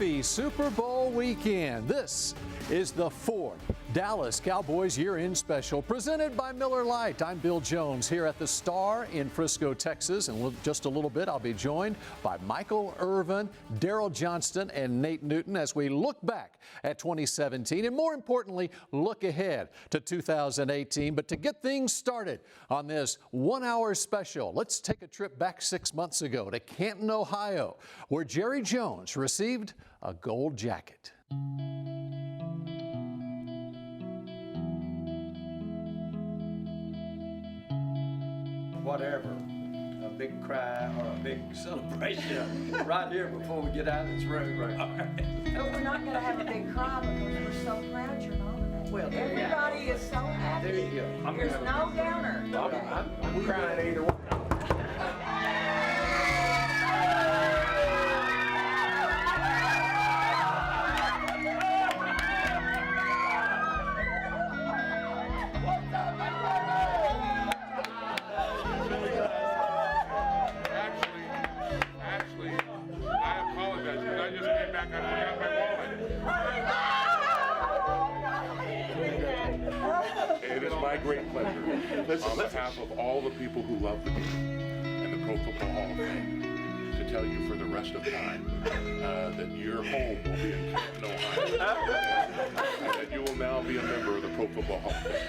Happy Super Bowl weekend. This is the fourth Dallas Cowboys year-end special presented by Miller Lite. I'm Bill Jones here at the Star in Frisco, Texas. And in just a little bit, I'll be joined by Michael Irvin, Daryl Johnston, and Nate Newton as we look back at 2017 and, more importantly, look ahead to 2018. But to get things started on this one-hour special, let's take a trip back 6 months ago to Canton, Ohio, where Jerry Jones received a gold jacket. Whatever, a big cry or a big celebration right here before we get out of this room. Right. But we're not going to have a big cry because we're so proud you're nominated. Well, everybody is so happy. There you go. There's no downer. I'm crying either way. It is my great pleasure, on behalf of all the people who love the game and the Pro Football Hall of Fame, to tell you for the rest of time that your home will be in Canton, Ohio, and that you will now be a member of the Pro Football Hall of Fame.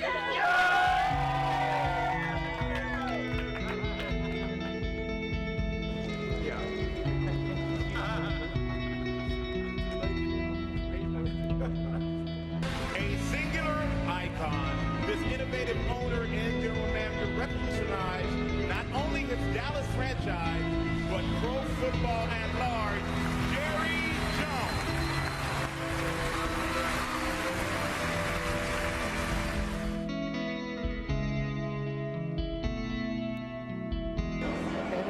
Innovative owner and general manager revolutionized not only his Dallas franchise, but pro football at large, Jerry Jones.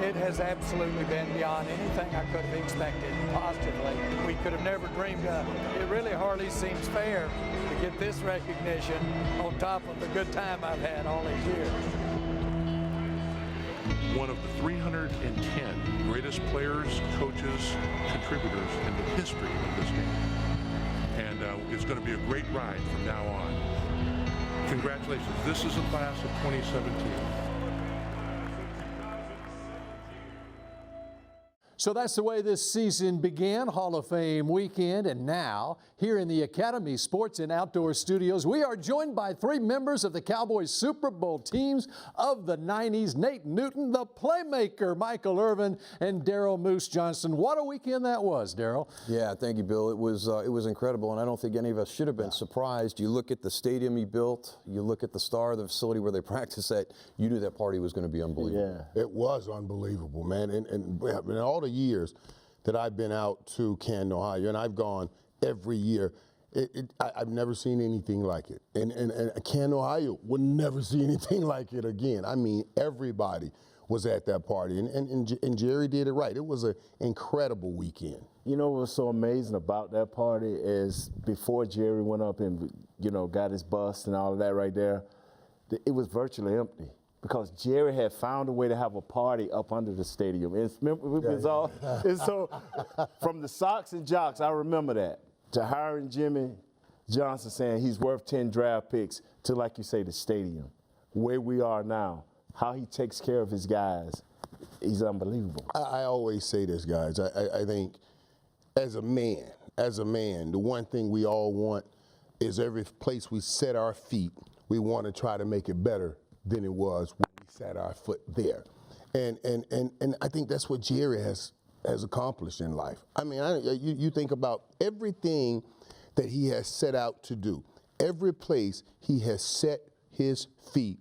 It has absolutely been beyond anything I could have expected positively. We could have never dreamed of. It really hardly seems fair to get this recognition on top of the good time I've had all these years. One of the 310 greatest players, coaches, contributors in the history of this game. And it's going to be a great ride from now on. Congratulations. This is the class of 2017. So that's the way this season began, Hall of Fame weekend. And now, here in the Academy Sports and Outdoor Studios, we are joined by three members of the Cowboys Super Bowl teams of the 90s, Nate Newton, the playmaker, Michael Irvin, and Daryl Moose Johnston. What a weekend that was, Daryl. Yeah, thank you, Bill. It was incredible, and I don't think any of us should have been surprised. You look at the stadium he built, you look at the Star, the facility where they practice at, you knew that party was going to be unbelievable. Yeah. It was unbelievable, man. And all the years that I've been out to Canton, Ohio, and I've gone every year, I've never seen anything like it. And Canton, Ohio would never see anything like it again. I mean, everybody was at that party, and Jerry did it right. It was an incredible weekend. You know what's so amazing about that party is before Jerry went up and, got his bus and all of that right there, it was virtually empty. Because Jerry had found a way to have a party up under the stadium. And so from the Sox and Jocks, I remember that, to hiring Jimmy Johnson saying he's worth 10 draft picks, to, like you say, the stadium, where we are now, how he takes care of his guys, he's unbelievable. I always say this, guys. I think as a man, the one thing we all want is every place we set our feet, we want to try to make it better than it was when we set our foot there. And I think that's what Jerry has accomplished in life. I mean, you think about everything that he has set out to do. Every place he has set his feet,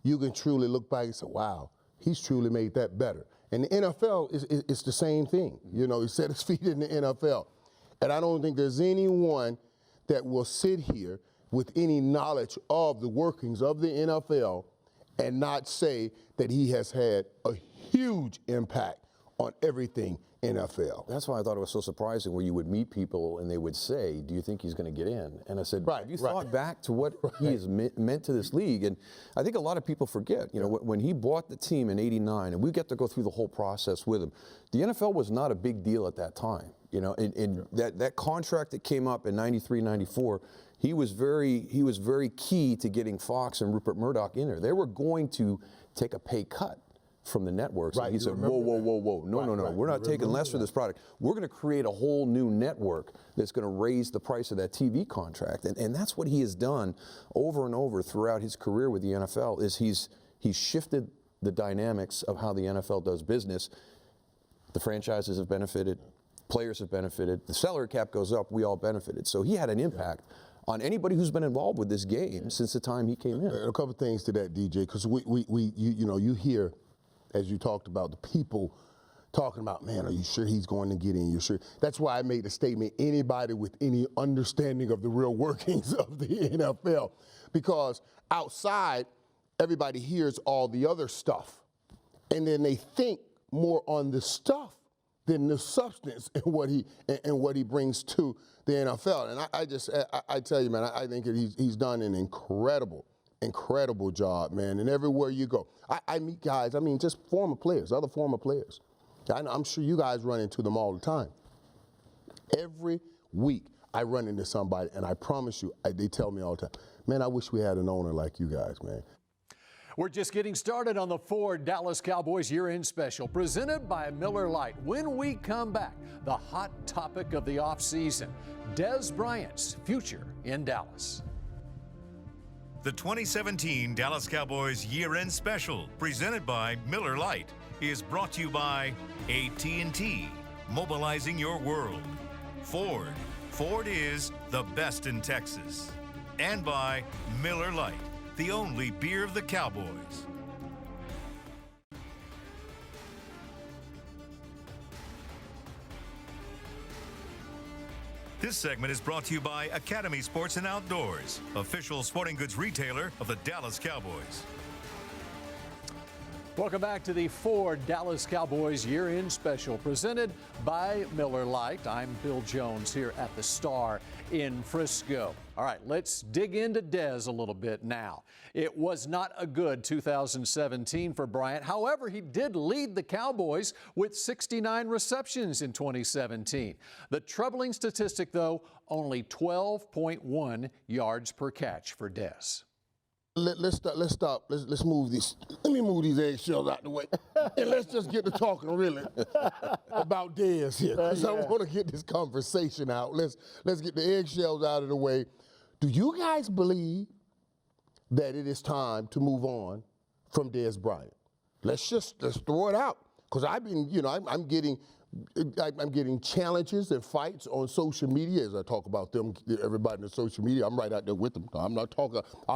you can truly look back and say, wow, he's truly made that better. And the NFL is the same thing. He set his feet in the NFL. And I don't think there's anyone that will sit here with any knowledge of the workings of the NFL and not say that he has had a huge impact on everything NFL. That's why I thought it was so surprising where you would meet people and they would say, do you think he's going to get in? And I said, have you thought back to what he has meant to this league? And I think a lot of people forget, when he bought the team in '89, and we get to go through the whole process with him, the NFL was not a big deal at that time. You know, and that contract that came up in '93, '94, he was very key to getting Fox and Rupert Murdoch in there. They were going to take a pay cut from the networks. Right, And he said, whoa, no, we're not taking less for this product. We're going to create a whole new network that's going to raise the price of that TV contract. And that's what he has done over and over throughout his career with the NFL, is he's shifted the dynamics of how the NFL does business. The franchises have benefited, players have benefited, the salary cap goes up, we all benefited. So he had an impact on anybody who's been involved with this game since the time he came in. A couple of things to that, DJ, because you hear, as you talked about, the people talking about, man, are you sure he's going to get in? You sure? That's why I made the statement, anybody with any understanding of the real workings of the NFL. Because outside, everybody hears all the other stuff. And then they think more on the stuff than the substance and what he brings to the NFL. And I tell you, man, I think that he's done an incredible job, man. And everywhere you go, I meet guys, I mean, just former players, other former players. I'm sure you guys run into them all the time. Every week I run into somebody, and I promise you, they tell me all the time, man, I wish we had an owner like you guys, man. We're just getting started on the Ford Dallas Cowboys year-end special, presented by Miller Lite. When we come back, the hot topic of the offseason, Dez Bryant's future in Dallas. The 2017 Dallas Cowboys year-end special, presented by Miller Lite, is brought to you by AT&T, mobilizing your world. Ford is the best in Texas. And by Miller Lite, the only beer of the Cowboys. This segment is brought to you by Academy Sports and Outdoors, official sporting goods retailer of the Dallas Cowboys. Welcome back to the Ford Dallas Cowboys year-end special, presented by Miller Lite. I'm Bill Jones here at the Star in Frisco. All right, let's dig into Dez a little bit now. It was not a good 2017 for Bryant. However, he did lead the Cowboys with 69 receptions in 2017. The troubling statistic, though, only 12.1 yards per catch for Dez. Let's stop. Let's move these. Let me move these eggshells out the way, and let's just get to talking really about Dez here, because I want to get this conversation out. Let's get the eggshells out of the way. Do you guys believe that it is time to move on from Dez Bryant? Let's throw it out, because I've been, I'm getting challenges and fights on social media as I talk about them. Everybody in the social media, I'm right out there with them. I'm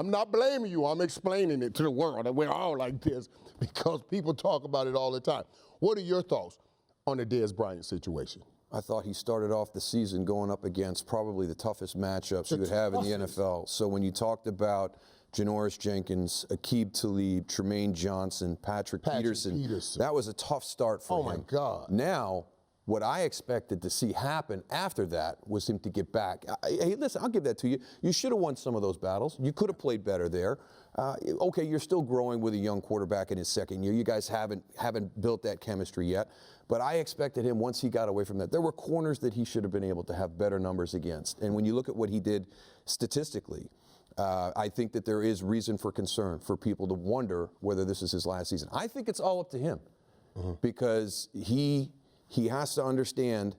not blaming you. I'm explaining it to the world. And we're all like this because people talk about it all the time. What are your thoughts on the Dez Bryant situation? I thought he started off the season going up against probably the toughest matchups you would have in the NFL. So when you talked about Janoris Jenkins, Aqib Talib, Tremaine Johnson, Patrick Peterson, that was a tough start for him. Oh, my God. Now, what I expected to see happen after that was him to get back. Hey, listen, I'll give that to you. You should have won some of those battles. You could have played better there. Okay, you're still growing with a young quarterback in his second year. You guys haven't built that chemistry yet. But I expected him, once he got away from that, there were corners that he should have been able to have better numbers against. And when you look at what he did statistically, I think that there is reason for concern for people to wonder whether this is his last season. I think it's all up to him, because he has to understand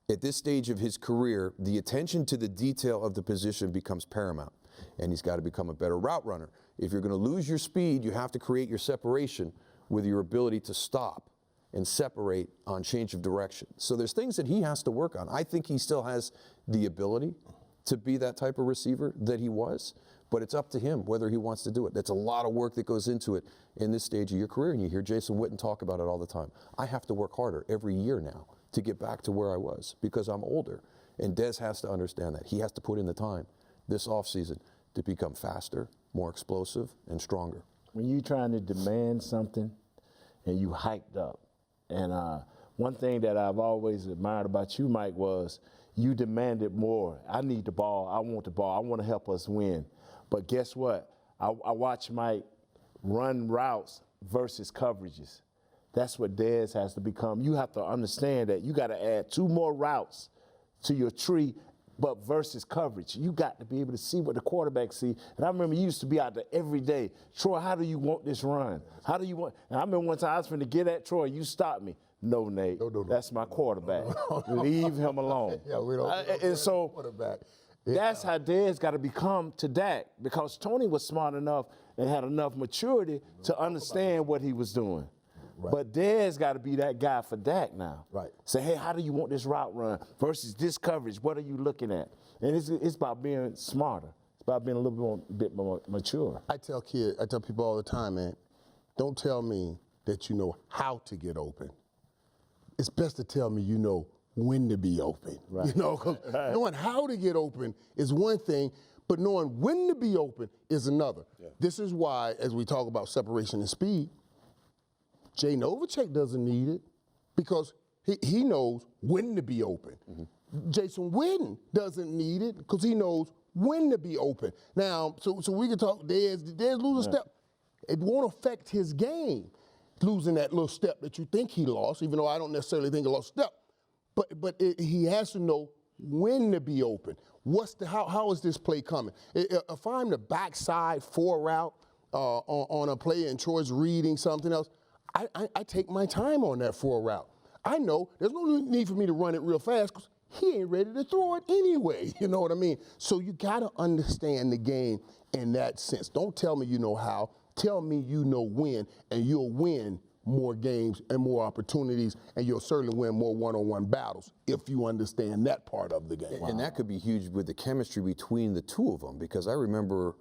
at this stage of his career, the attention to the detail of the position becomes paramount, and he's got to become a better route runner. If you're going to lose your speed, you have to create your separation with your ability to stop and separate on change of direction. So there's things that he has to work on. I think he still has the ability to be that type of receiver that he was, but it's up to him whether he wants to do it. That's a lot of work that goes into it in this stage of your career, and you hear Jason Witten talk about it all the time. I have to work harder every year now to get back to where I was because I'm older, and Dez has to understand that. He has to put in the time this offseason to become faster, more explosive, and stronger. When you're trying to demand something and you hyped up, and one thing that I've always admired about you, Mike, was you demanded more. I need the ball. I want the ball. I want to help us win. But guess what? I watch Mike run routes versus coverages. That's what Dez has to become. You have to understand that you got to add 2 more routes to your tree, but versus coverage. You got to be able to see what the quarterback see. And I remember you used to be out there every day. Troy, how do you want this run? How do you want? And I remember one time I was finna get at Troy, you stopped me. No, Nate, that's my quarterback. Leave him alone. Yeah, we don't. And so quarterback. that's how Dez got to become to Dak, because Tony was smart enough and had enough maturity to understand what he was doing. Right. But Dez got to be that guy for Dak now. Right. Say, hey, how do you want this route run versus this coverage? What are you looking at? And it's about being smarter. It's about being a little bit more mature. I tell people all the time, man, don't tell me that you know how to get open. It's best to tell me you know when to be open. Right. You know, because knowing how to get open is one thing, but knowing when to be open is another. Yeah. This is why, as we talk about separation and speed, Jay Novacek doesn't need it because he knows when to be open. Mm-hmm. Jason Witten doesn't need it because he knows when to be open. Now, so we can talk, Dez lose a step. It won't affect his game, losing that little step that you think he lost, even though I don't necessarily think he lost a step. But he has to know when to be open. How is this play coming? If I'm the backside 4 route on a play and Troy's reading something else, I take my time on that 4 route. I know there's no need for me to run it real fast because he ain't ready to throw it anyway. You know what I mean? So you got to understand the game in that sense. Don't tell me you know how. Tell me you know when, and you'll win more games and more opportunities, and you'll certainly win more one-on-one battles if you understand that part of the game. And that could be huge with the chemistry between the two of them, because I remember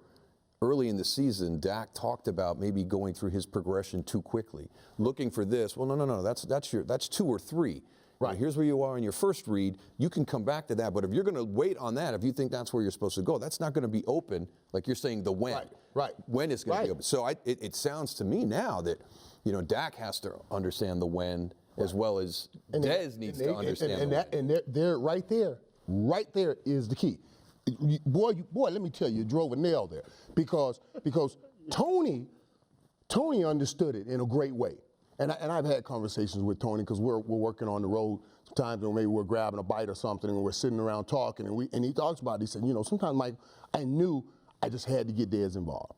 early in the season, Dak talked about maybe going through his progression too quickly, looking for this. Well, no, that's 2 or 3. Right. Here's where you are in your first read. You can come back to that, but if you're going to wait on that, if you think that's where you're supposed to go, that's not going to be open, like you're saying, the when. Right. When it's going to be open. So it sounds to me now that, Dak has to understand the when as well as Dez needs to understand the when. And they're right there is the key. Boy, let me tell you drove a nail there because Tony understood it in a great way. And I've had conversations with Tony because we're working on the road sometimes, or maybe we're grabbing a bite or something, and we're sitting around talking, and he talks about it. He said, sometimes, Mike, I knew I just had to get Dez involved.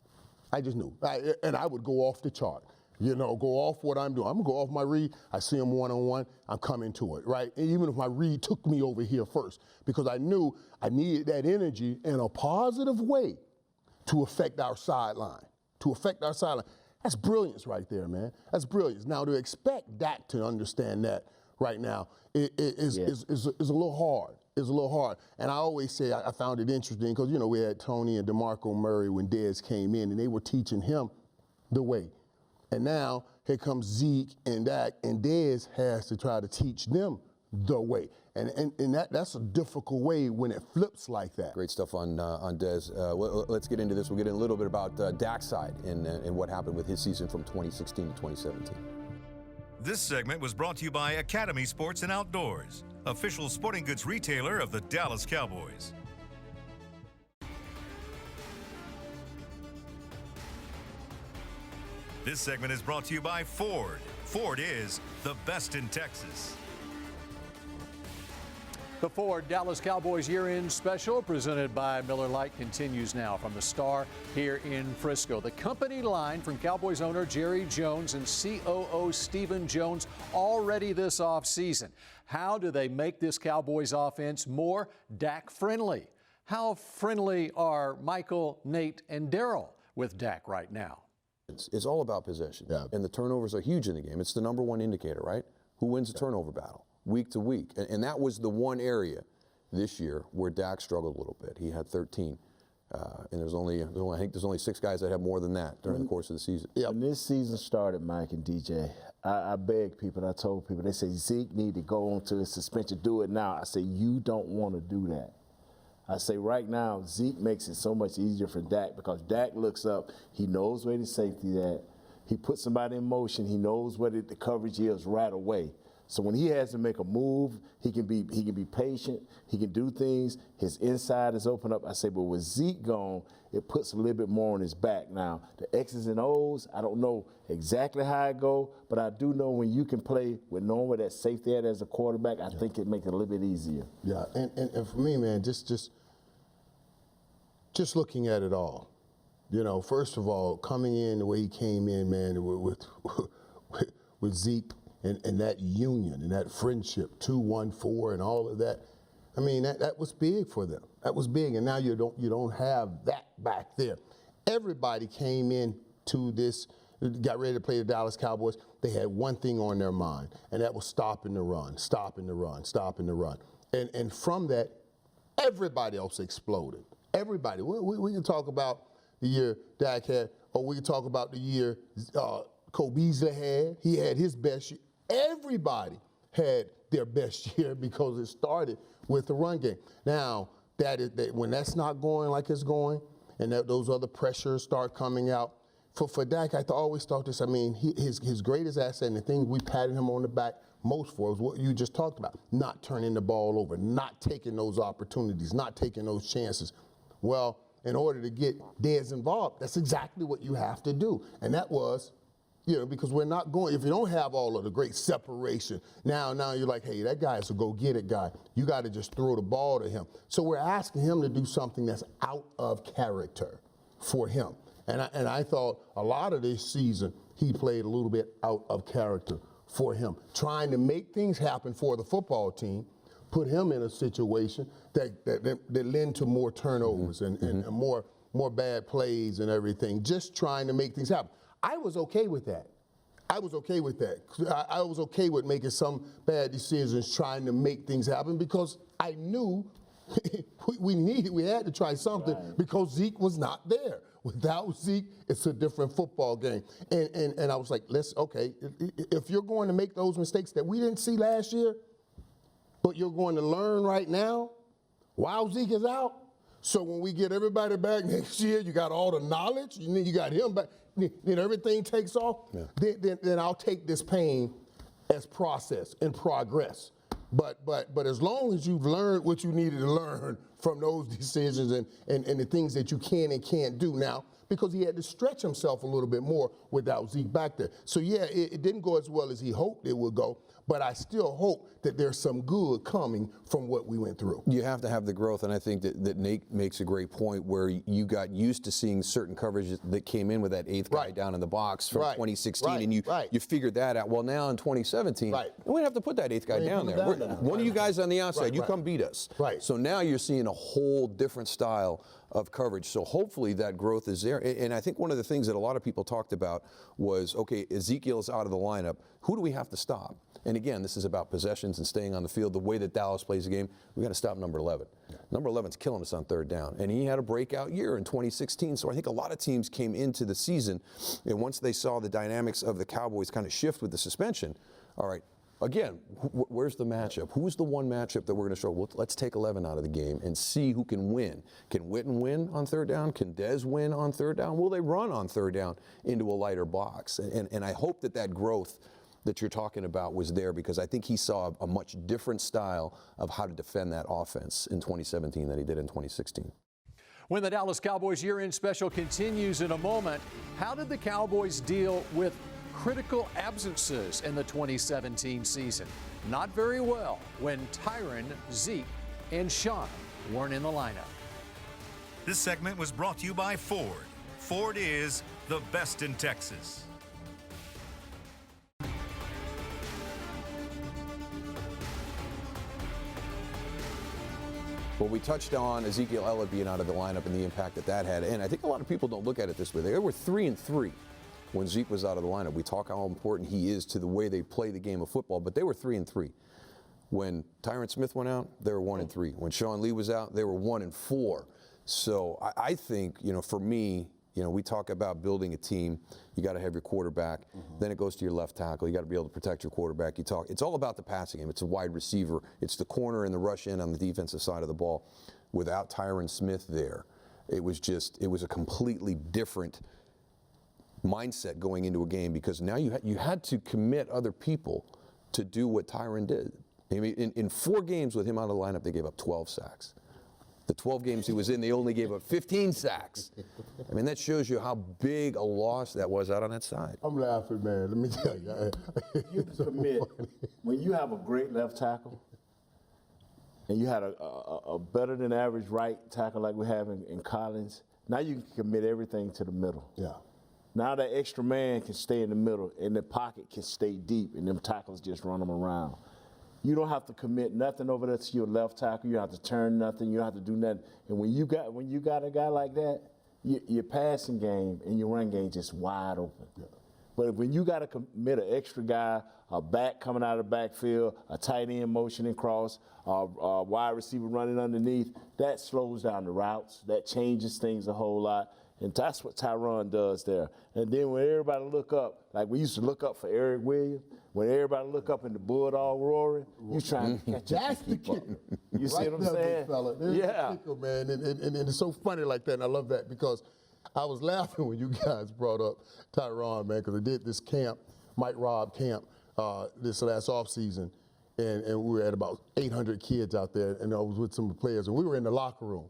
I just knew, and I would go off the chart. Go off what I'm doing. I'm gonna go off my read. I see him one-on-one. I'm coming to it, right? And even if my read took me over here first, because I knew I needed that energy in a positive way to affect our sideline. That's brilliance right there, man. That's brilliance. Now, to expect Dak to understand that right now is a little hard. It's a little hard. And I always say I found it interesting because, we had Tony and DeMarco Murray when Dez came in, and they were teaching him the way. And now here comes Zeke and Dak, and Dez has to try to teach them the way. And that's a difficult way when it flips like that. Great stuff on Dez. Let's get into this. We'll get in a little bit about Dak's side and what happened with his season from 2016 to 2017. This segment was brought to you by Academy Sports and Outdoors, official sporting goods retailer of the Dallas Cowboys. This segment is brought to you by Ford. Ford is the best in Texas. The Ford Dallas Cowboys year-end special presented by Miller Lite continues now from the Star here in Frisco. The company line from Cowboys owner Jerry Jones and COO Stephen Jones already this offseason. How do they make this Cowboys offense more Dak-friendly? How friendly are Michael, Nate, and Daryl with Dak right now? It's all about possession, and the turnovers are huge in the game. It's the number one indicator, right? Who wins the turnover battle week to week? And that was the one area this year where Dak struggled a little bit. He had 13, and there's only 6 guys that have more than that during the course of the season. When this season started, Mike and DJ, I begged people, I told people, they say Zeke need to go on to his suspension, do it now. I say, you don't want to do that. I say right now, Zeke makes it so much easier for Dak because Dak looks up, he knows where the safety is at, he puts somebody in motion, he knows what the coverage is right away. So when he has to make a move, he can be patient. He can do things. His inside is open up. I say, but with Zeke gone, it puts a little bit more on his back. Now the X's and O's, I don't know exactly how it go, but I do know when you can play with knowing where that safety at as a quarterback, I think it makes it a little bit easier. Yeah, and for me, man, just looking at it all, you know, first of all, coming in the way he came in, man, with Zeke and that union and that friendship, 2-1-4 and all of that. I mean, that was big for them. That was big, and now you don't have that back there. Everybody came in to this, got ready to play the Dallas Cowboys. They had one thing on their mind, and that was stopping the run, stopping the run, stopping the run. And from that, everybody else exploded. Everybody. We can talk about the year Dak had, or we can talk about the year Cole Beasley had. He had his best year. Everybody had their best year because it started with the run game. Now, when that's not going like it's going, and those other pressures start coming out, for Dak, I always thought this. I mean, his greatest asset and the thing we patted him on the back most for was what you just talked about: not turning the ball over, not taking those opportunities, not taking those chances. Well, in order to get Dez involved, that's exactly what you have to do, and that was, you know, because we're not going, if you don't have all of the great separation, now you're like, hey, that guy is a go-get-it guy. You got to just throw the ball to him. So we're asking him to do something that's out of character for him. And I thought a lot of this season he played a little bit out of character for him, trying to make things happen for the football team, put him in a situation that led to more turnovers and more bad plays and everything, just trying to make things happen. I was okay with that. I was okay with that. I was okay with making some bad decisions, trying to make things happen, because I knew we had to try something, because Zeke was not there. Without Zeke, it's a different football game. And I was like, if you're going to make those mistakes that we didn't see last year, but you're going to learn right now while Zeke is out, so when we get everybody back next year, you got all the knowledge, you got him back, then everything takes off, then I'll take this pain as process and progress. But as long as you've learned what you needed to learn from those decisions and the things that you can and can't do now, because he had to stretch himself a little bit more without Zeke back there. So yeah, it didn't go as well as he hoped it would go, but I still hope that there's some good coming from what we went through. You have to have the growth, and I think that Nate makes a great point where you got used to seeing certain coverages that came in with that eighth guy down in the box from 2016, and you figured that out. Well, now in 2017, we don't have to put that eighth guy down there. One of you guys on the outside, you come beat us. So now you're seeing a whole different style of coverage. So hopefully that growth is there. And I think one of the things that a lot of people talked about was, okay, Ezekiel's out of the lineup. Who do we have to stop? And again, this is about possessions and staying on the field. The way that Dallas plays the game, we got to stop number 11. Number 11's killing us on third down. And he had a breakout year in 2016. So I think a lot of teams came into the season, and once they saw the dynamics of the Cowboys kind of shift with the suspension, all right, again, where's the matchup? Who's the one matchup that we're going to show? Well, let's take 11 out of the game and see who can win. Can Witten win on third down? Can Dez win on third down? Will they run on third down into a lighter box? And I hope that growth that you're talking about was there, because I think he saw a much different style of how to defend that offense in 2017 than he did in 2016. When the Dallas Cowboys year-end special continues in a moment, how did the Cowboys deal with critical absences in the 2017 season? Not very well when Tyron, Zeke, and Sean weren't in the lineup. This segment was brought to you by Ford. Ford is the best in Texas. Well, we touched on Ezekiel Elliott being out of the lineup and the impact that had. And I think a lot of people don't look at it this way. They were 3-3 when Zeke was out of the lineup. We talk how important he is to the way they play the game of football, but they were 3-3. When Tyron Smith went out, they were 1-3. When Sean Lee was out, they were 1-4. So I think, for me, we talk about building a team. You got to have your quarterback. Then it goes to your left tackle. You got to be able to protect your quarterback. It's all about the passing game. It's a wide receiver. It's the corner and the rush in on the defensive side of the ball. Without Tyron Smith there, it was a completely different mindset going into a game, because now you had to commit other people to do what Tyron did. I mean, in 4 games with him out of the lineup, they gave up 12 sacks. The 12 games he was in, they only gave up 15 sacks. I mean, that shows you how big a loss that was out on that side. I'm laughing, man. Let me tell you. You commit, when you have a great left tackle, and you had a better than average right tackle like we have in Collins, now you can commit everything to the middle. Yeah. Now that extra man can stay in the middle, and the pocket can stay deep, and them tackles just run them around. You don't have to commit nothing over there to your left tackle. You don't have to turn nothing. You don't have to do nothing. And when you got a guy like that, your passing game and your run game just wide open. Yeah. But when you got to commit an extra guy, a back coming out of the backfield, a tight end motioning cross, a wide receiver running underneath, that slows down the routes. That changes things a whole lot. And that's what Tyron does there. And then when everybody look up, like we used to look up for Eric Williams, when everybody look up in the Bulldog roaring, you trying to catch That's the kicker. You see what I'm saying? Fella. Yeah. The kicker, man. And it's so funny like that, and I love that because I was laughing when you guys brought up Tyron, man, because I did this camp, Mike Robb camp, this last offseason, and we were at about 800 kids out there, and I was with some of the players, and we were in the locker room,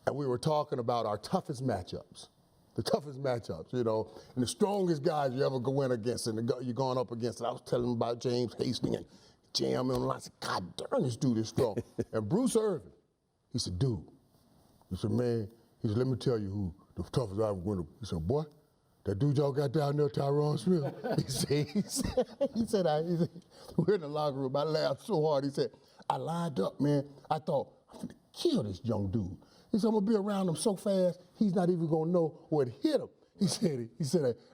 and we were talking about our toughest matchups. The toughest matchups, you know, and the strongest guys you ever go in against, and you're going up against. And I was telling them about James Hastings and Jam, and I said, God darn, this dude is strong. And Bruce Irvin, he said, dude, he said, man, he said, let me tell you who the toughest I ever went to. He said, boy, that dude y'all got down there, Tyron Smith. he said, we're in the locker room. I laughed so hard. He said, I lined up, man. I thought, I'm going to kill this young dude. He said, I'm going to be around him so fast, he's not even going to know where to hit him. He said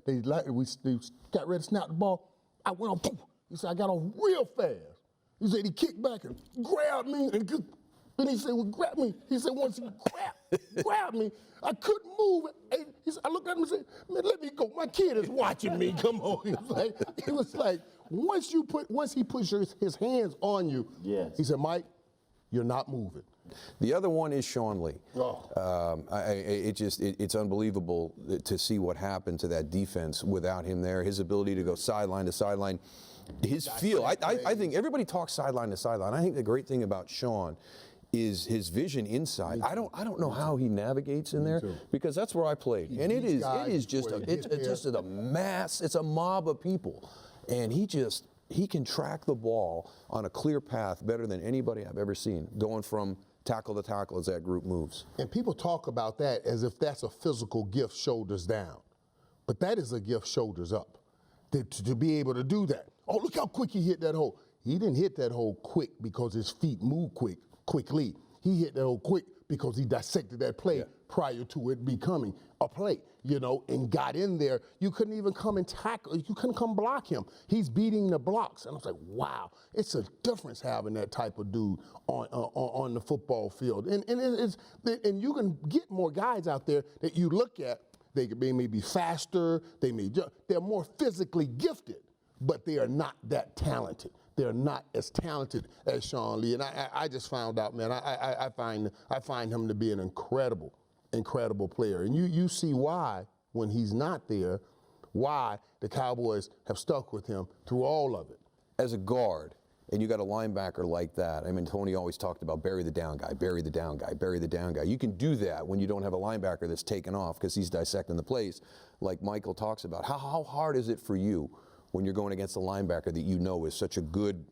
we got ready to snap the ball. I went on, poof. He said, I got on real fast. He said, he kicked back and grabbed me. And he said, well, grab me. He said, once he grabbed me, I couldn't move. And he said, I looked at him and said, man, let me go. My kid is watching me. Come on. It was like once he puts his hands on you, yes. He said, Mike, you're not moving. The other one is Sean Lee. Oh. It's unbelievable to see what happened to that defense without him there. His ability to go sideline to sideline, his feel. I think everybody talks sideline to sideline. I think the great thing about Sean is his vision inside. I don't know how he navigates in there because that's where I played, and it is just a mass. It's a mob of people, and he can track the ball on a clear path better than anybody I've ever seen, going from tackle to tackle as that group moves. And people talk about that as if that's a physical gift, shoulders down. But that is a gift, shoulders up, to be able to do that. Oh, look how quick he hit that hole. He didn't hit that hole quick because his feet moved quickly. He hit that hole quick because he dissected that play prior to it becoming a play, you know, and got in there. You couldn't even come and tackle. You couldn't come block him. He's beating the blocks. And I was like, wow, it's a difference having that type of dude on the football field. And you can get more guys out there that you look at. They may be faster. They're more physically gifted, but they are not that talented. They're not as talented as Sean Lee. And I just found out, man, I find him to be an incredible player. And you see why, when he's not there, why the Cowboys have stuck with him through all of it. As a guard, and you got a linebacker like that, I mean, Tony always talked about bury the down guy, bury the down guy, bury the down guy. You can do that when you don't have a linebacker that's taken off because he's dissecting the plays, like Michael talks about. How hard is it for you when you're going against a linebacker that you know is such a good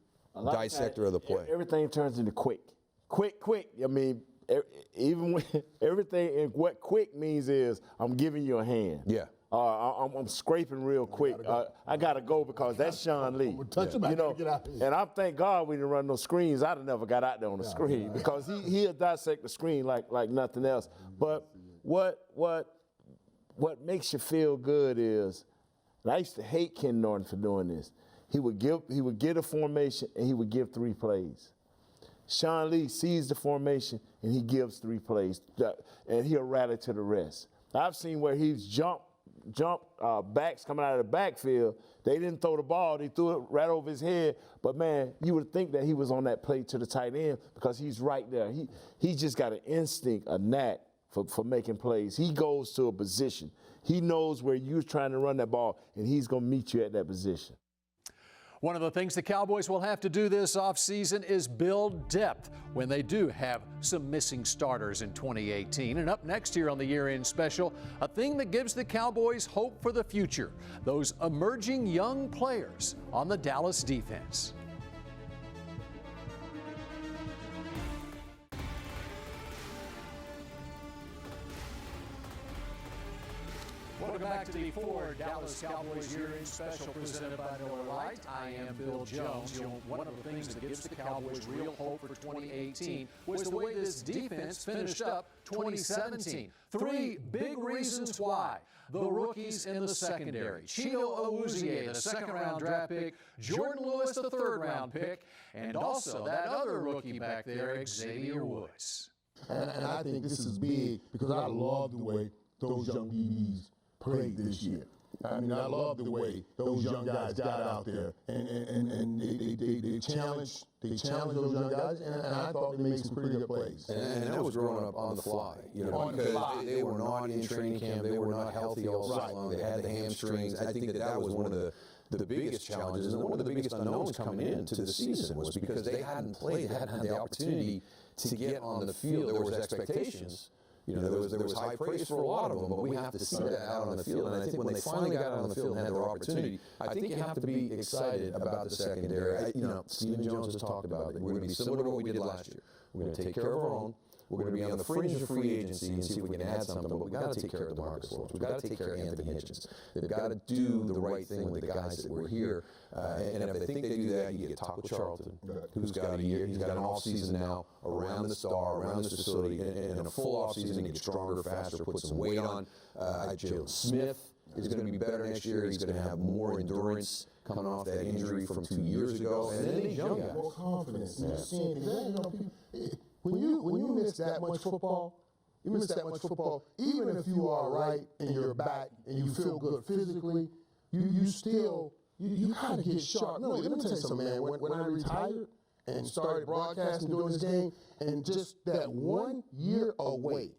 dissector of the play? Everything turns into quick. Quick. I mean, even when everything, and what quick means is I'm giving you a hand. Yeah. I'm scraping real quick. I gotta go because that's Sean Lee. You know, and I thank God we didn't run no screens. I'd have never got out there on the screen because he'll dissect the screen like nothing else. But what makes you feel good is, and I used to hate Ken Norton for doing this. He would get a formation and he would give 3 plays. Sean Lee sees the formation and he gives 3 plays, and he'll rally to the rest. I've seen where he's jumped backs coming out of the backfield. They didn't throw the ball; they threw it right over his head. But man, you would think that he was on that play to the tight end because he's right there. He just got an instinct, a knack for making plays. He goes to a position. He knows where you're trying to run that ball, and he's going to meet you at that position. One of the things the Cowboys will have to do this offseason is build depth when they do have some missing starters in 2018. And up next here on the year-end special, a thing that gives the Cowboys hope for the future, those emerging young players on the Dallas defense. Welcome back to the Ford Dallas Cowboys year-end special presented by Miller Lite. I am Bill Jones. One of the things that gives the Cowboys real hope for 2018 was the way this defense finished up 2017. Three big reasons why. The rookies in the secondary. Chino Awuzie, the second-round draft pick. Jordan Lewis, the third-round pick. And also that other rookie back there, Xavier Woods. And I think this is big because I love the way those young DBs played this year. I mean, I love the way those young guys got out there and they challenged those young guys, and I thought they made some pretty good plays. And that was growing up on the fly, because they were not in training camp, they were not healthy all season long, they had the hamstrings. I think that was one of the biggest challenges and one of the biggest unknowns coming into the season was because they hadn't played, they hadn't had the opportunity to get on the field. There was expectations. There was high praise for a lot of them, but we have to see that out on the field. And I think when they finally got out on the field and had their opportunity, I think you have to be excited about the secondary. Stephen Jones has talked about it. We're going to be similar to what we did last year. We're going to take care of our own. We're going to be on the fringe of free agency and see if we can add something, but we've got to take care of DeMarcus Lawrence. We've got to take care of Anthony Hitchens. They've got to do the right thing with the guys that were here. And if they think they do that, you get Taco Charlton, who's got a year. He's got an off-season now around the star, around this facility, and a full off-season to get stronger, faster, put some weight on. Jalen Smith is going to be better next year. He's going to have more endurance coming off that injury from 2 years ago. And then these young guys. More confidence. When you miss that much football, even if you are right and you're back and you feel good physically, you kind of get sharp. No, let me tell you something, man. When I retired and started broadcasting during this game, and just that 1 year away,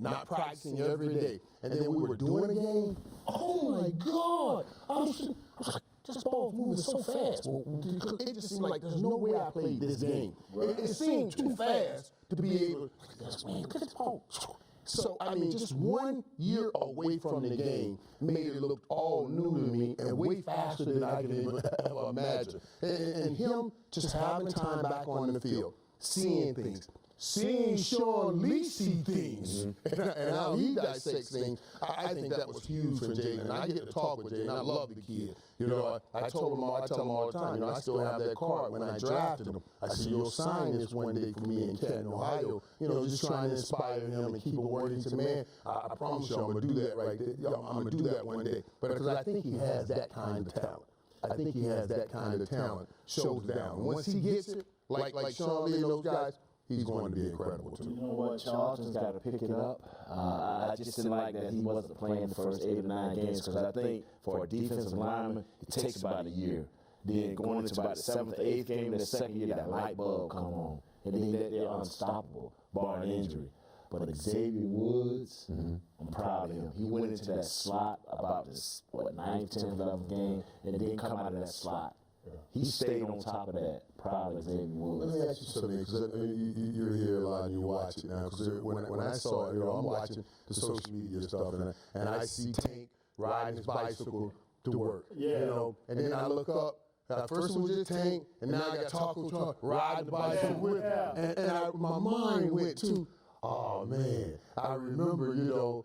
not practicing every day, and then we were doing a game, oh my God, I was like, this ball's moving so fast. It just seemed like there's no way I played this game. It seemed too fast to be able to, man, look at this ball. So, I mean, just 1 year away from the game made it look all new to me and way faster than I could even ever imagine. And him just having time back on the field, seeing things. Seeing Sean Lee see things and how he dissects things, I think that was huge for Jaden. And I get to talk with Jaden. I love the kid. I tell him all the time, I still have that card when I drafted him. I said, you'll sign this one day for me in Canton, Ohio. Just trying to inspire him and keep him working to man. I promise you I'm going to do that right there. I'm going to do that one day. But because I think he has that kind of talent. Shows down. Once he gets it, like Sean Lee and those guys, he's going to be incredible, too. You know what? Charlton's got to pick it up. I just didn't like that he wasn't playing the first 8 or 9 games because I think for a defensive lineman, it takes about a year. Then going into about the 7th or 8th game, the second year, that light bulb come on. And then they're unstoppable, barring injury. But Xavier Woods, I'm proud of him. He went into that slot about this, 9th, 10th, 11th game, and didn't come out of that slot. He stayed on top of that. Proud of Xavier Woods. Let me ask you something, because you're here a lot and you watch it now. Because when I saw it, I'm watching the social media stuff, and I see Tank riding his bicycle to work. And then I look up. First it was just Tank, and now I got Taco Truck riding the bicycle with him. And my mind went to, oh man, I remember Leon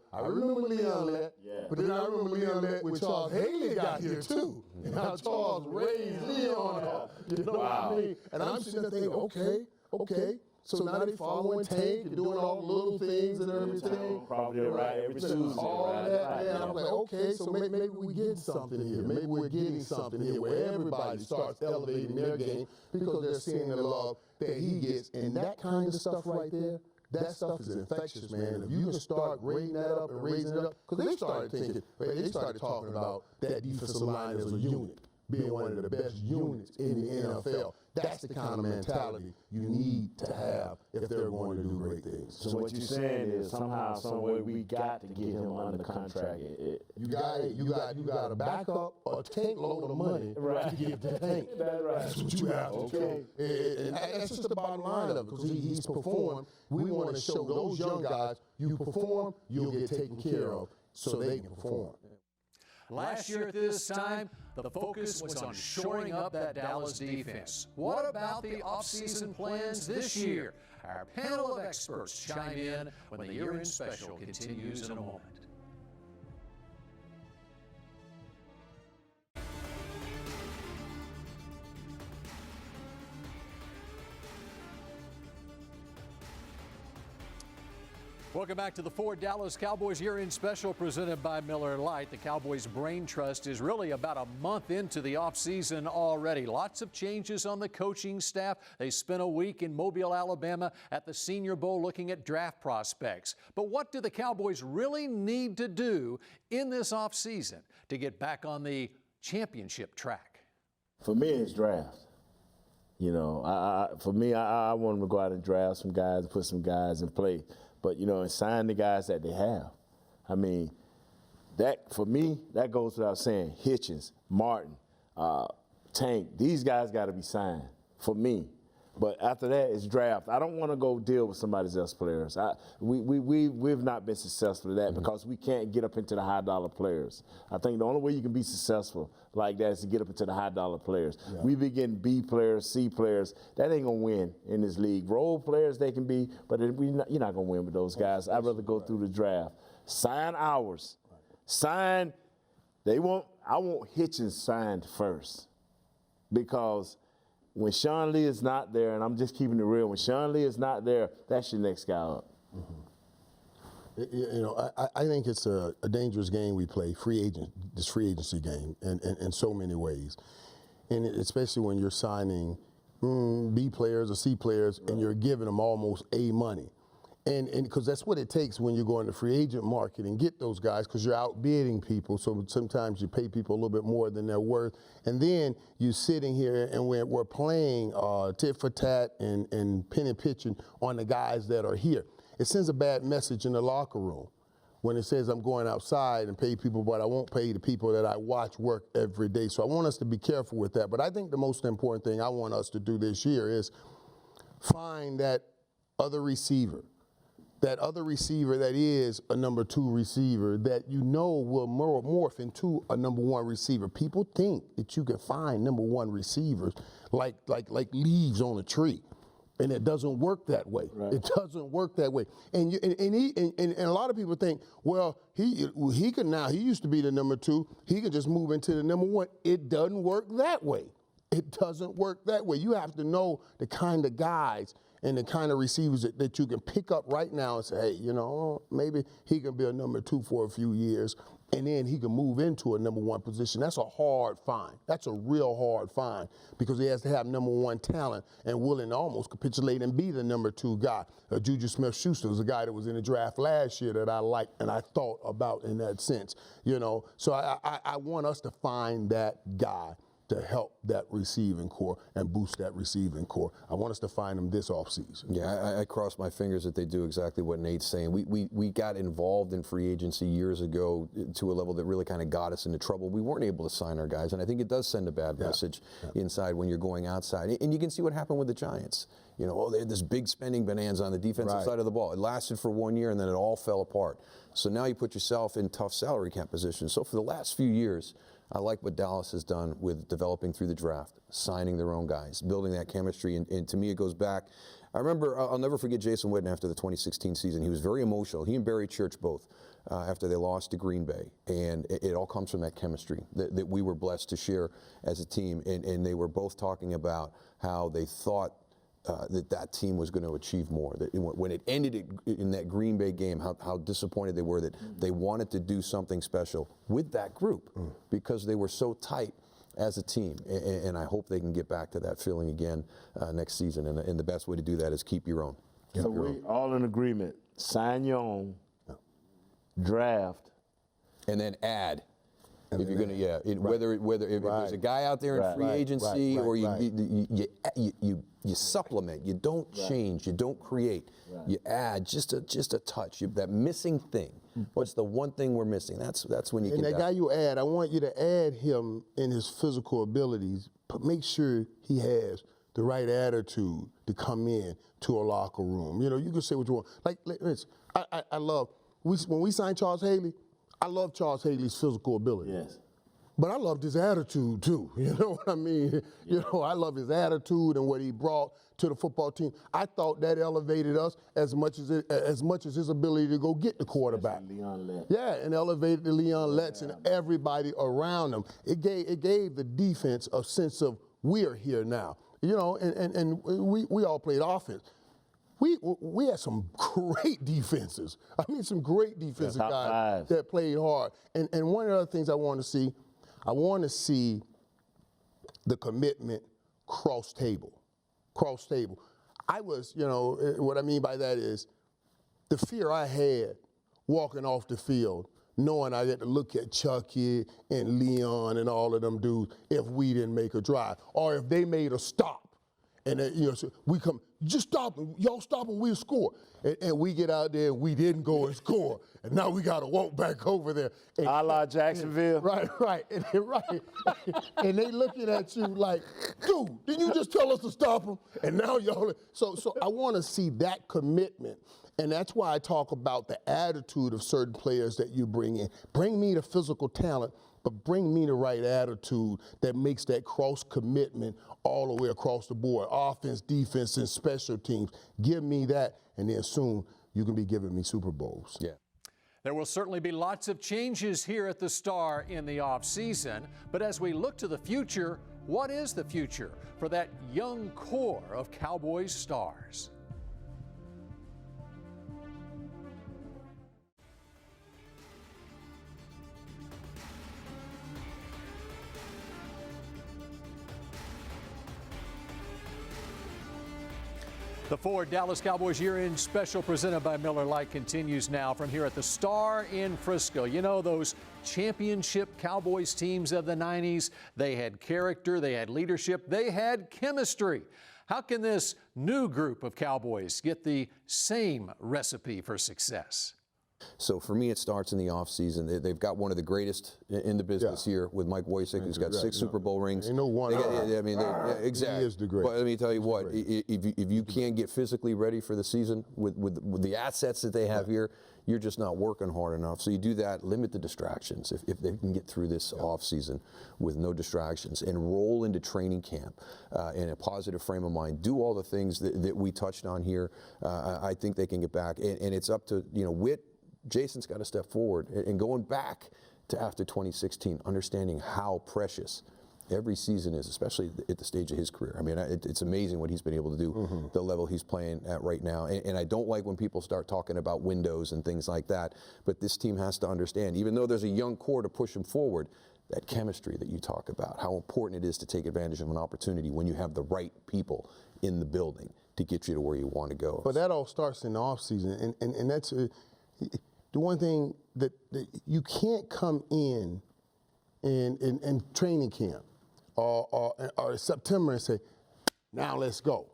Lett, but then I remember Leon Lett when Charles Haley got here too. And how Charles raised Leon up, what I mean? And I'm sitting there thinking, okay. So now they following Tank and doing all the little things and everything. Probably right every Tuesday. All that, and I'm like, okay, so maybe we get something here. Maybe we're getting something here where everybody starts elevating their game because they're seeing the love that he gets. And that kind of stuff right there, that stuff is infectious, man. And if you can start grading that up and raising it up, because they started talking about that defensive line as a unit. being one of the best units in the NFL. That's the kind of mentality you need to have if they're going to do great things. So what you're saying is somehow, some way, we got to get him under contract. You got a backup or a tank load of money to give the tank. That's right. That's what you have to do. And that's just the bottom line of it, because he's performed. We want to show those young guys, you perform, you'll get taken care of so they can perform. Last year at this time, the focus was on shoring up that Dallas defense. What about the offseason plans this year? Our panel of experts chime in when the year-end special continues in a moment. Welcome back to the Ford Dallas Cowboys year-end special presented by Miller Lite. The Cowboys Brain Trust is really about a month into the offseason already. Lots of changes on the coaching staff. They spent a week in Mobile, Alabama at the Senior Bowl looking at draft prospects. But what do the Cowboys really need to do in this offseason to get back on the championship track? For me, it's draft. You know, I want them to go out and draft some guys, put some guys in play. But, you know, and sign the guys that they have. I mean, that, for me, that goes without saying. Hitchens, Martin, Tank, these guys got to be signed for me. But after that, it's draft. I don't want to go deal with somebody else's players. We've not been successful at that because we can't get up into the high-dollar players. I think the only way you can be successful like that is to get up into the high-dollar players. Yeah. We be getting B players, C players. That ain't going to win in this league. Role players they can be, but you're not going to win with those guys. I'd rather go through the draft. Sign ours. Sign. I want Hitchens signed first because when Sean Lee is not there, and I'm just keeping it real, when Sean Lee is not there, that's your next guy up. Mm-hmm. You know, I think it's a dangerous game we play, this free agency game, in so many ways. And especially when you're signing B players or C players, right, and you're giving them almost A money. And because that's what it takes when you go in the free agent market and get those guys, because you're outbidding people. So sometimes you pay people a little bit more than they're worth. And then you're sitting here and we're playing tit for tat and penny pitching on the guys that are here. It sends a bad message in the locker room when it says I'm going outside and pay people, but I won't pay the people that I watch work every day. So I want us to be careful with that. But I think the most important thing I want us to do this year is find that other receiver. That other receiver that is a number 2 receiver that you know will morph into a number 1 receiver. People think that you can find number 1 receivers like leaves on a tree, and it doesn't work that way. Right. It doesn't work that way. And a lot of people think, well, he can now. He used to be the number 2. He can just move into the number 1. It doesn't work that way. It doesn't work that way. You have to know the kind of guys and the kind of receivers that you can pick up right now and say, hey, you know, maybe he can be a number 2 for a few years, and then he can move into a number 1 position. That's a hard find. That's a real hard find because he has to have number 1 talent and willing to almost capitulate and be the number 2 guy. Juju Smith-Schuster was a guy that was in the draft last year that I liked and I thought about in that sense. You know, so I want us to find that guy to help that receiving core and boost that receiving core. I want us to find them this offseason. Yeah, I cross my fingers that they do exactly what Nate's saying. We got involved in free agency years ago to a level that really kind of got us into trouble. We weren't able to sign our guys, and I think it does send a bad message inside when you're going outside. And you can see what happened with the Giants. You know, they had this big spending bonanza on the defensive side of the ball. It lasted for 1 year, and then it all fell apart. So now you put yourself in tough salary cap positions. So for the last few years, I like what Dallas has done with developing through the draft, signing their own guys, building that chemistry, and to me it goes back. I remember, I'll never forget Jason Witten after the 2016 season. He was very emotional. He and Barry Church both, after they lost to Green Bay, and it all comes from that chemistry that we were blessed to share as a team, and they were both talking about how they thought that team was going to achieve more. That when it ended in that Green Bay game, how disappointed they were that they wanted to do something special with that group because they were so tight as a team. And I hope they can get back to that feeling again next season. And the best way to do that is keep your own. So we all in agreement. Sign your own, draft, and then add If you're gonna, whether if there's a guy out there in free agency or you supplement, you don't change, you don't create, you add just a touch, that missing thing. What's the one thing we're missing? That's when you. And that guy you add, I want you to add him in his physical abilities, but make sure he has the right attitude to come in to a locker room. You know, you can say what you want. Like I love when we signed Charles Haley. I love Charles Haley's physical ability. Yes. But I loved his attitude too. You know what I mean? You know, I love his attitude and what he brought to the football team. I thought that elevated us as much as his ability to go get the quarterback. Yeah, and elevated the Leon Letts and everybody around him. It gave the defense a sense of we're here now. You know, and we all played offense. We had some great defenses. I mean, some great defensive guys that played hard. And one of the other things I want to see the commitment cross table. I was, you know, what I mean by that is the fear I had walking off the field, knowing I had to look at Chucky and Leon and all of them dudes if we didn't make a drive or if they made a stop. And you know, so we come, just stop them. Y'all stop them, we'll score. And we get out there and we didn't go and score. And now we got to walk back over there. And, a la Jacksonville. Right. And they looking at you like, dude, didn't you just tell us to stop them? And now y'all, so I want to see that commitment. And that's why I talk about the attitude of certain players that you bring in. Bring me the physical talent, but bring me the right attitude that makes that cross commitment all the way across the board. Offense, defense, and special teams. Give me that, and then soon you can be giving me Super Bowls. Yeah. There will certainly be lots of changes here at the Star in the offseason, but as we look to the future, what is the future for that young core of Cowboys stars? The Ford Dallas Cowboys year-end special presented by Miller Lite continues now from here at the Star in Frisco. You know, those championship Cowboys teams of the 90s, they had character, they had leadership, they had chemistry. How can this new group of Cowboys get the same recipe for success? So for me, it starts in the offseason. They've got one of the greatest in the business here with Mike Wojcik, who's got 6 Super Bowl rings. Ain't no one. Exactly. He is the greatest. But let me tell you what, if you can't get physically ready for the season with the assets that they have here, you're just not working hard enough. So you do that, limit the distractions if they can get through this offseason with no distractions and roll into training camp in a positive frame of mind. Do all the things that we touched on here. I think they can get back. And it's up to, you know, Witt. Jason's got to step forward and going back to after 2016, understanding how precious every season is, especially at the stage of his career. I mean, it's amazing what he's been able to do, the level he's playing at right now. And I don't like when people start talking about windows and things like that, but this team has to understand, even though there's a young core to push them forward, that chemistry that you talk about, how important it is to take advantage of an opportunity when you have the right people in the building to get you to where you want to go. But that all starts in the offseason, and that's the one thing that you can't come in training camp or September and say, now let's go.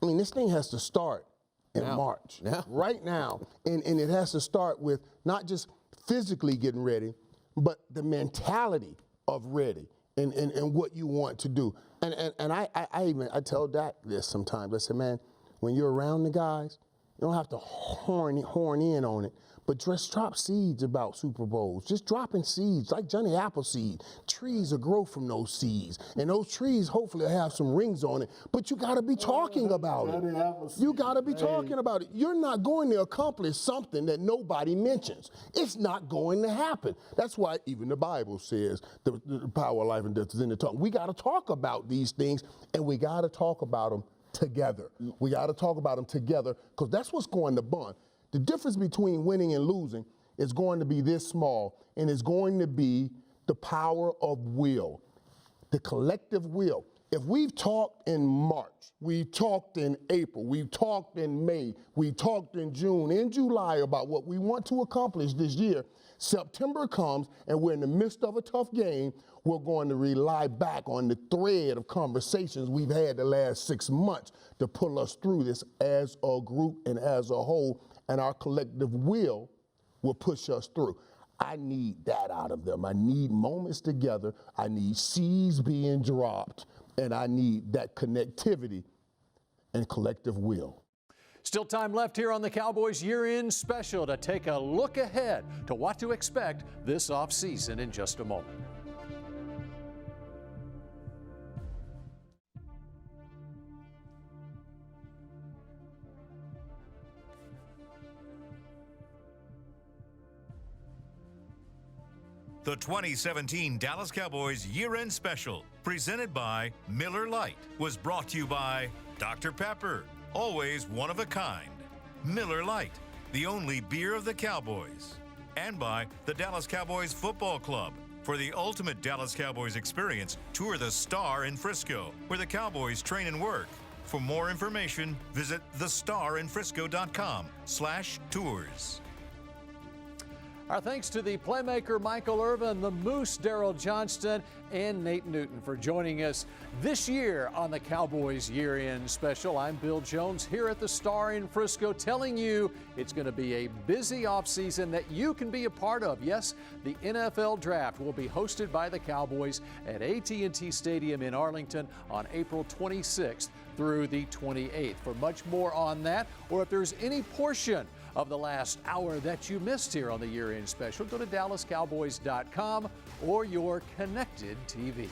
I mean, this thing has to start in March, right now. And it has to start with not just physically getting ready, but the mentality of ready and what you want to do. And I tell Dak this sometimes. I say, man, when you're around the guys, you don't have to horn in on it, but just drop seeds about Super Bowls. Just dropping seeds, like Johnny Appleseed. Trees will grow from those seeds, and those trees hopefully have some rings on it, but you gotta be talking about it. You gotta be talking about it. You're not going to accomplish something that nobody mentions. It's not going to happen. That's why even the Bible says the power of life and death is in the tongue. We gotta talk about these things, and we gotta talk about them together. We got to talk about them together because that's what's going to bond. The difference between winning and losing is going to be this small, and it's going to be the power of will, the collective will. If we've talked in March, we talked in April, we talked in May, we talked in June, in July about what we want to accomplish this year, September comes and we're in the midst of a tough game, we're going to rely back on the thread of conversations we've had the last 6 months to pull us through this as a group and as a whole, and our collective will push us through. I need that out of them. I need moments together. I need seeds being dropped, and I need that connectivity and collective will. Still time left here on the Cowboys year-end special to take a look ahead to what to expect this offseason in just a moment. The 2017 Dallas Cowboys year-end special, presented by Miller Lite, was brought to you by Dr. Pepper, always one of a kind. Miller Lite, the only beer of the Cowboys. And by the Dallas Cowboys Football Club. For the ultimate Dallas Cowboys experience, tour the Star in Frisco, where the Cowboys train and work. For more information, visit thestarinfrisco.com/tours. Our thanks to the playmaker Michael Irvin, the Moose Daryl Johnston, and Nate Newton for joining us this year on the Cowboys year-end special. I'm Bill Jones here at the Star in Frisco, telling you it's going to be a busy offseason that you can be a part of. Yes, the NFL Draft will be hosted by the Cowboys at AT&T Stadium in Arlington on April 26th through the 28th. For much more on that, or if there's any portion of the last hour that you missed here on the year-end special, go to DallasCowboys.com or your connected TV.